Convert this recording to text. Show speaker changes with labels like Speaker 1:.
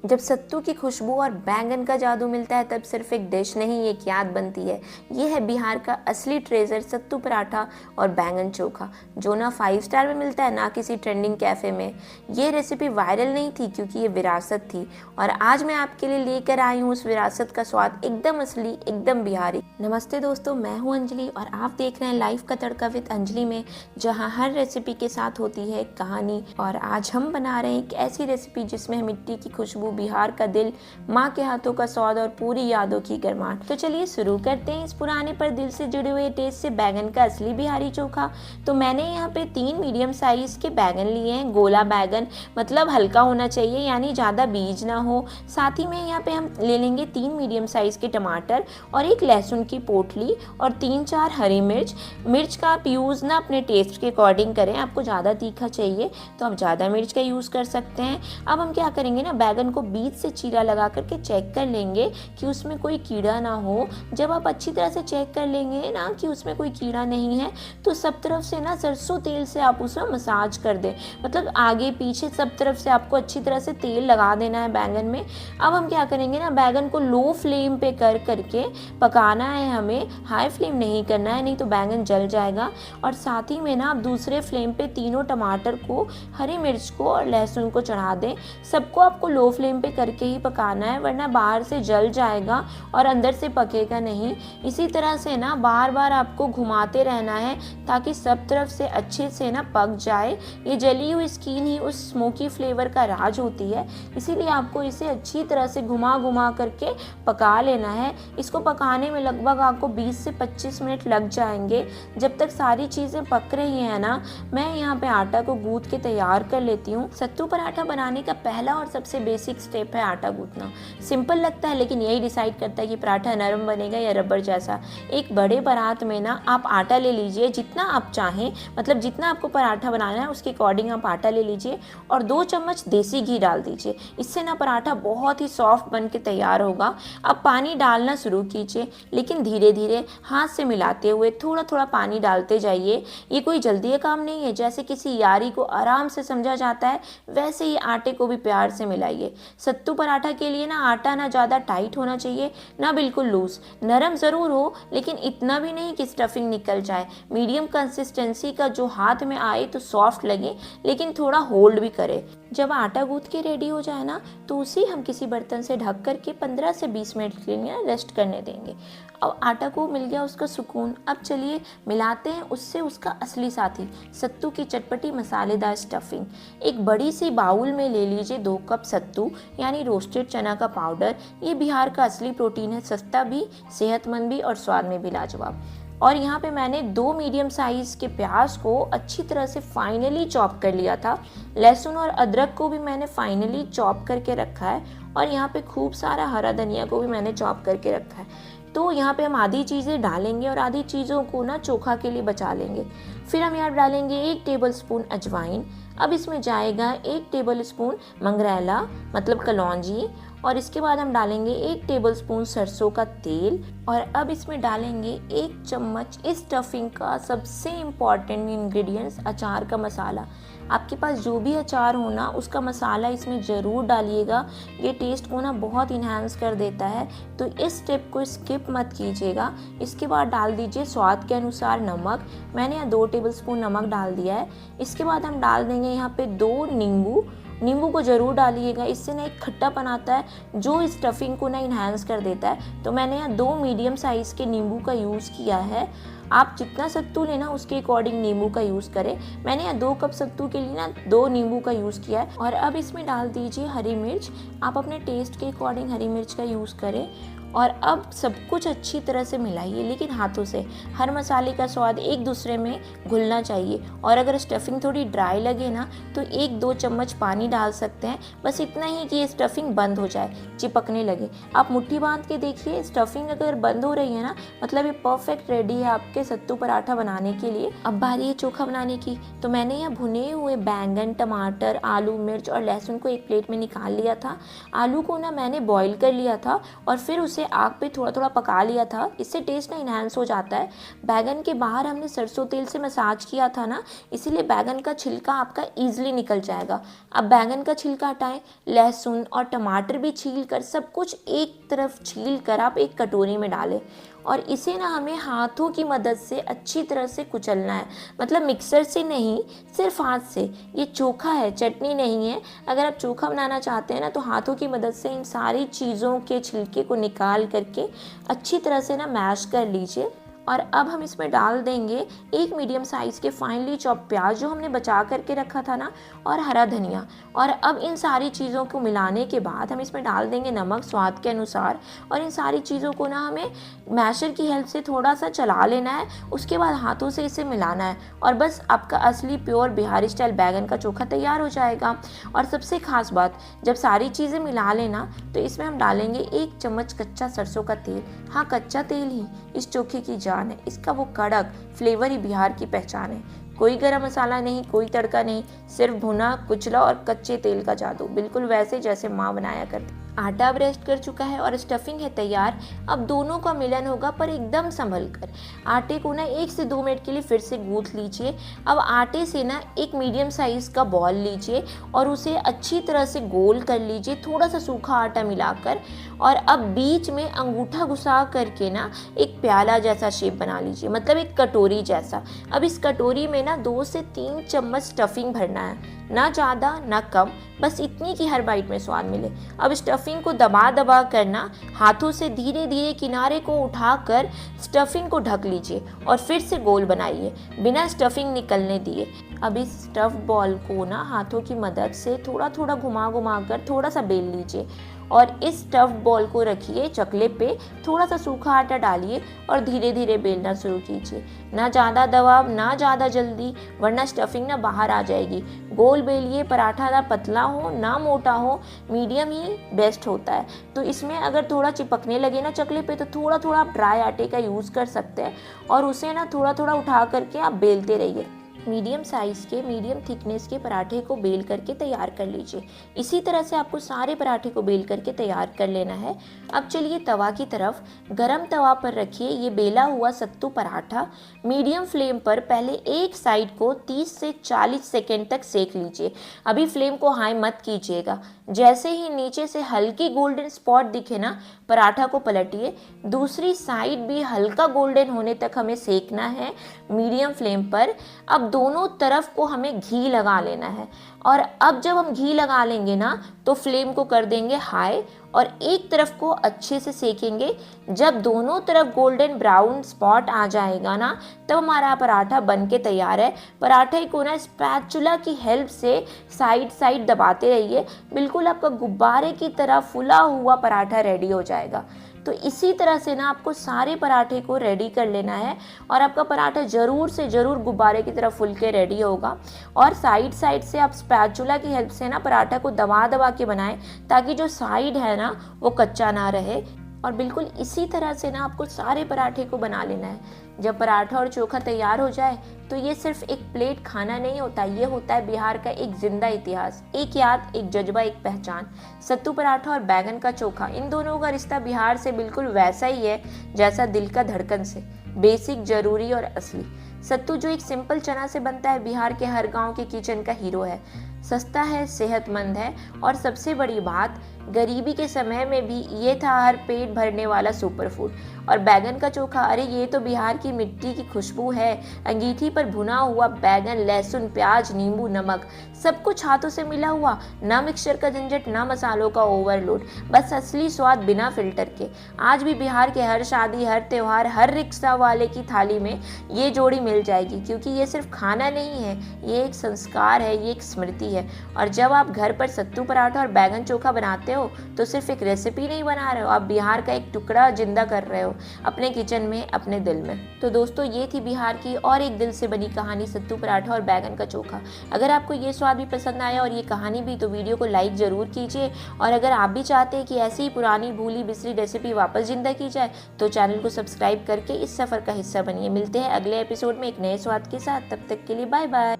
Speaker 1: जब सत्तू की खुशबू और बैंगन का जादू मिलता है तब सिर्फ एक डिश नहीं एक याद बनती है। ये है बिहार का असली ट्रेजर सत्तू पराठा और बैंगन चोखा, जो ना 5 स्टार में मिलता है ना किसी ट्रेंडिंग कैफे में। ये रेसिपी वायरल नहीं थी क्योंकि ये विरासत थी, और आज मैं आपके लिए लेकर आई हूँ उस विरासत का स्वाद, एकदम असली, एकदम बिहारी। नमस्ते दोस्तों, मैं हूँ अंजलि और आप देख रहे हैं लाइफ का तड़का विद अंजलि में, जहाँ हर रेसिपी के साथ होती है एक कहानी। और आज हम बना रहे हैं एक ऐसी रेसिपी जिसमें मिट्टी की खुशबू, बिहार का दिल, माँ के हाथों का स्वाद और पूरी यादों की गरमाहट। तो चलिए शुरू करते हैं इस पुराने पर दिल से जुड़े हुए टेस्ट से, बैगन का असली बिहारी चोखा। तो मैंने यहाँ पे 3 मीडियम साइज के बैगन लिए हैं। गोला बैगन मतलब हल्का होना चाहिए, यानी ज़्यादा बीज ना हो। साथ ही में यहाँ पे हम ले लेंगे 3 मीडियम साइज के टमाटर और एक लहसुन की पोटली और 3-4 हरी मिर्च। मिर्च का आप यूज़ ना अपने टेस्ट के अकॉर्डिंग करें, आपको ज़्यादा तीखा चाहिए तो आप ज़्यादा मिर्च का यूज़ कर सकते हैं। अब हम क्या करेंगे ना, बैगन को बीच से चीरा लगा करके चेक कर लेंगे कि उसमें कोई कीड़ा ना हो। जब आप अच्छी तरह से चेक कर लेंगे ना कि उसमें कोई कीड़ा नहीं है, तो सब तरफ से ना सरसों तेल से आप उसमें मसाज कर दें, मतलब आगे पीछे सब तरफ से आपको अच्छी तरह से तेल लगा देना है बैगन में। अब हम क्या करेंगे ना, बैगन को लो फ्लेम पे कर करके पकाना है हमें, हाई फ्लेम नहीं करना है, नहीं तो बैगन जल जाएगा। और साथ ही में ना आप दूसरे फ्लेम पे तीनों टमाटर को, हरी मिर्च को और लहसुन को चढ़ा दें। सबको आपको लो फ्लेम पे करके ही पकाना है, वरना बाहर से जल जाएगा और अंदर से पकेगा नहीं। इसी तरह से ना बार बार आपको घुमाते रहना है ताकि सब तरफ से अच्छे से ना पक जाए। ये जली हुई स्किन ही उस स्मोकी फ्लेवर का राज होती है, इसीलिए आपको इसे अच्छी तरह से घुमा घुमा करके पका लेना है। इसको पकाने में लगभग आपको 20 से 25 मिनट लग जाएंगे। जब तक सारी चीज़ें पक रही हैं ना, मैं यहाँ पे आटा को गूंथ के तैयार कर लेती हूँ। सत्तू पराठा बनाने का पहला और सबसे बेसिक स्टेप है आटा गूंथना। सिंपल लगता है लेकिन यही डिसाइड करता है कि पराठा नरम बनेगा या रबर जैसा। एक बड़े परात में ना आप आटा ले लीजिए, जितना आप चाहें, मतलब जितना आपको पराठा बनाना है उसके अकॉर्डिंग आप आटा ले लीजिए और 2 चम्मच देसी घी डाल दीजिए। इससे ना पराठा बहुत ही सॉफ्ट बन के तैयार होगा। अब पानी डालना शुरू कीजिए, लेकिन धीरे धीरे हाथ से मिलाते हुए थोड़ा थोड़ा पानी डालते जाइए। ये कोई जल्दी का काम नहीं है, जैसे किसी यारी को आराम से समझा जाता है वैसे ही आटे को भी प्यार से मिलाइए। सत्तू पराठा के लिए ना आटा ना ज़्यादा टाइट होना चाहिए ना बिल्कुल लूज, नरम ज़रूर हो लेकिन इतना भी नहीं कि स्टफिंग निकल जाए। मीडियम कंसिस्टेंसी का, जो हाथ में आए तो सॉफ्ट लगे लेकिन थोड़ा होल्ड भी करे। जब आटा गूंथ के रेडी हो जाए ना, तो उसी हम किसी बर्तन से ढक करके 15 से 20 मिनट के लिए रेस्ट करने देंगे। अब आटा को मिल गया उसका सुकून, अब चलिए मिलाते हैं उससे उसका असली साथी, सत्तू की चटपटी मसालेदार स्टफिंग। एक बड़ी सी बाउल में ले लीजिए 2 कप सत्तू, यानी रोस्टेड चना का पाउडर। ये बिहार का असली प्रोटीन है, सस्ता भी, सेहतमंद भी और स्वाद में भी लाजवाब। और यहाँ पे मैंने 2 मीडियम साइज के प्याज को अच्छी तरह से फाइनली चॉप कर लिया था। लहसुन और अदरक को भी मैंने फाइनली चॉप करके रखा है, और यहाँ पे खूब सारा हरा धनिया को भी मैंने चॉप करके रखा है। तो यहाँ पे हम आधी चीज़ें डालेंगे और आधी चीज़ों को ना चोखा के लिए बचा लेंगे। फिर हम यहाँ डालेंगे 1 टेबलस्पून अजवाइन। अब इसमें जाएगा 1 टेबलस्पून मंगरेला मतलब कलौंजी, और इसके बाद हम डालेंगे 1 टेबलस्पून सरसों का तेल। और अब इसमें डालेंगे 1 चम्मच इस स्टफिंग का सबसे इम्पॉर्टेंट इंग्रेडिएंट्स, अचार का मसाला। आपके पास जो भी अचार हो ना, उसका मसाला इसमें ज़रूर डालिएगा, ये टेस्ट को ना बहुत इन्हांस कर देता है, तो इस स्टेप को स्किप मत कीजिएगा। इसके बाद डाल दीजिए स्वाद के अनुसार नमक। मैंने यहाँ 2 टेबलस्पून नमक डाल दिया है। इसके बाद हम डाल देंगे यहाँ पे 2 नींबू को ज़रूर डालिएगा, इससे ना एक खट्टापन आता है जो इस स्टफिंग को ना इन्हांस कर देता है। तो मैंने यहाँ 2 मीडियम साइज़ के नींबू का यूज़ किया है। आप जितना सत्तू लेना उसके अकॉर्डिंग नींबू का यूज़ करें। मैंने यहाँ 2 कप सत्तू के लिए ना 2 नींबू का यूज़ किया है। और अब इसमें डाल दीजिए हरी मिर्च, आप अपने टेस्ट के अकॉर्डिंग हरी मिर्च का यूज़ करें। और अब सब कुछ अच्छी तरह से मिलाइए, लेकिन हाथों से। हर मसाले का स्वाद एक दूसरे में घुलना चाहिए। और अगर स्टफिंग थोड़ी ड्राई लगे ना, तो 1-2 चम्मच पानी डाल सकते हैं, बस इतना ही कि ये स्टफिंग बंद हो जाए, चिपकने लगे। आप मुट्ठी बांध के देखिए, स्टफिंग अगर बंद हो रही है ना, मतलब ये परफेक्ट रेडी है आपके सत्तू पराठा बनाने के लिए। अब बारी है चोखा बनाने की। तो मैंने यहाँ भुने हुए बैंगन, टमाटर, आलू, मिर्च और लहसुन को एक प्लेट में निकाल लिया था। आलू को ना मैंने बॉईल कर लिया था और फिर उसे आग पे थोड़ा थोड़ा पका लिया था, इससे टेस्ट ना इन्हांस हो जाता है। बैगन के बाहर हमने सरसों तेल से मसाज किया था ना, इसीलिए बैगन का छिलका आपका ईजिली निकल जाएगा। अब बैगन का छिलका हटाएं, लहसुन और टमाटर भी छील कर, सब कुछ एक तरफ छील कर आप एक कटोरी में डालें और इसे ना हमें हाथों की मदद से अच्छी तरह से कुचलना है, मतलब मिक्सर से नहीं, सिर्फ हाथ से। ये चोखा है, चटनी नहीं है। अगर आप चोखा बनाना चाहते हैं ना तो हाथों की मदद से इन सारी चीज़ों के छिलके को निकाल करके अच्छी तरह से ना मैश कर लीजिए। और अब हम इसमें डाल देंगे एक मीडियम साइज़ के फाइनली चॉप प्याज जो हमने बचा करके रखा था ना, और हरा धनिया। और अब इन सारी चीज़ों को मिलाने के बाद हम इसमें डाल देंगे नमक स्वाद के अनुसार, और इन सारी चीज़ों को ना हमें मैशर की हेल्प से थोड़ा सा चला लेना है। उसके बाद हाथों से इसे मिलाना है और बस आपका असली प्योर बिहारी स्टाइल बैगन का चोखा तैयार हो जाएगा। और सबसे खास बात, जब सारी चीज़ें मिला लेना तो इसमें हम डालेंगे 1 चम्मच कच्चा सरसों का तेल। हाँ, कच्चा तेल ही इस चोखे की जान है, इसका वो कड़क फ्लेवर ही बिहार की पहचान है। कोई गरम मसाला नहीं, कोई तड़का नहीं, सिर्फ भुना कुचला और कच्चे तेल का जादू, बिल्कुल वैसे जैसे माँ बनाया करती। आटा अब रेस्ट कर चुका है और स्टफिंग है तैयार। अब दोनों का मिलन होगा, पर एकदम संभल कर। आटे को ना 1 से 2 मिनट के लिए फिर से गूंथ लीजिए। अब आटे से ना एक मीडियम साइज़ का बॉल लीजिए और उसे अच्छी तरह से गोल कर लीजिए, थोड़ा सा सूखा आटा मिलाकर। और अब बीच में अंगूठा घुसा करके ना एक प्याला जैसा शेप बना लीजिए, मतलब एक कटोरी जैसा। अब इस कटोरी में ना 2 से 3 चम्मच स्टफिंग भरना है, ना ज़्यादा ना कम, बस इतनी कि हर बाइट में स्वाद मिले। अब स्टफिंग को दबा दबा करना, हाथों से धीरे धीरे किनारे को उठाकर स्टफिंग को ढक लीजिए और फिर से गोल बनाइए, बिना स्टफिंग निकलने दिए। अब इस स्टफ्ड बॉल को ना हाथों की मदद से थोड़ा थोड़ा घुमा घुमा कर थोड़ा सा बेल लीजिए और इस स्टफ्ड बॉल को रखिए चकले पे, थोड़ा सा सूखा आटा डालिए और धीरे धीरे बेलना शुरू कीजिए। ना ज़्यादा दबाव, ना ज़्यादा जल्दी, वरना स्टफिंग ना बाहर आ जाएगी। गोल बेलिए, पराठा ना पतला हो ना मोटा हो, मीडियम ही बेस्ट होता है। तो इसमें अगर थोड़ा चिपकने लगे ना चकले पे तो थोड़ा थोड़ा आप ड्राई आटे का यूज़ कर सकते हैं और उसे ना थोड़ा थोड़ा उठा करके आप बेलते रहिए। मीडियम साइज़ के मीडियम थिकनेस के पराठे को बेल करके तैयार कर लीजिए। इसी तरह से आपको सारे पराठे को बेल करके तैयार कर लेना है। अब चलिए तवा की तरफ, गरम तवा पर रखिए ये बेला हुआ सत्तू पराठा। मीडियम फ्लेम पर पहले एक साइड को 30 से 40 सेकेंड तक सेक लीजिए। अभी फ्लेम को हाई मत कीजिएगा। जैसे ही नीचे से हल्की गोल्डन स्पॉट दिखे ना, पराठा को पलटिए। दूसरी साइड भी हल्का गोल्डन होने तक हमें सेकना है मीडियम फ्लेम पर। अब दोनों तरफ को हमें घी लगा लेना है और अब जब हम घी लगा लेंगे ना तो फ्लेम को कर देंगे हाई और एक तरफ को अच्छे से सेकेंगे। जब दोनों तरफ गोल्डन ब्राउन स्पॉट आ जाएगा ना, तब हमारा पराठा बनके तैयार है। पराठे को ना स्पैचुला की हेल्प से साइड साइड दबाते रहिए, बिल्कुल आपका गुब्बारे की तरह फुला हुआ पराठा रेडी हो जाएगा। तो इसी तरह से ना आपको सारे पराठे को रेडी कर लेना है और आपका पराठा ज़रूर से ज़रूर गुब्बारे की तरह फुल के रेडी होगा। और साइड साइड से आप स्पैचुला की हेल्प से ना पराठा को दबा दबा के बनाएं, ताकि जो साइड है ना वो कच्चा ना रहे। और बिल्कुल इसी तरह से ना आपको सारे पराठे को बना लेना है। जब पराठा और चोखा तैयार हो जाए तो ये सिर्फ एक प्लेट खाना नहीं होता, ये होता है बिहार का एक जिंदा इतिहास, एक याद, एक जज्बा, एक पहचान। सत्तू पराठा और बैगन का चोखा, इन दोनों का रिश्ता बिहार से बिल्कुल वैसा ही है जैसा दिल का धड़कन से, बेसिक, जरूरी और असली। सत्तू जो एक सिंपल चना से बनता है, बिहार के हर गांव के किचन का हीरो है। सस्ता है, सेहतमंद है और सबसे बड़ी बात, गरीबी के समय में भी ये था हर पेट भरने वाला सुपर फूड। और बैगन का चोखा, अरे ये तो बिहार की मिट्टी की खुशबू है। अंगीठी पर भुना हुआ बैगन, लहसुन, प्याज, नींबू, नमक, सब कुछ हाथों से मिला हुआ, ना मिक्सचर का झंझट, ना मसालों का ओवरलोड, बस असली स्वाद बिना फिल्टर के। आज भी बिहार के हर शादी, हर त्योहार, हर रिक्शा वाले की थाली में ये जोड़ी मिल जाएगी, क्योंकि ये सिर्फ खाना नहीं है, ये एक संस्कार है, ये एक स्मृति है। और जब आप घर पर सत्तू पराठा और बैगन चोखा बनाते हो तो सिर्फ एक रेसिपी नहीं बना रहे हो, आप बिहार का एक टुकड़ा जिंदा कर रहे हो अपने किचन में, अपने दिल में। तो दोस्तों, ये थी बिहार की और एक दिल से बनी कहानी, सत्तू पराठा और बैगन का चोखा। अगर आपको ये स्वाद भी पसंद आया और ये कहानी भी, तो वीडियो को लाइक ज़रूर कीजिए। और अगर आप भी चाहते हैं कि ऐसी ही पुरानी भूली बिसरी रेसिपी वापस जिंदा की जाए, तो चैनल को सब्सक्राइब करके इस सफ़र का हिस्सा बनिए। मिलते हैं अगले एपिसोड में एक नए स्वाद के साथ, तब तक के लिए बाय बाय।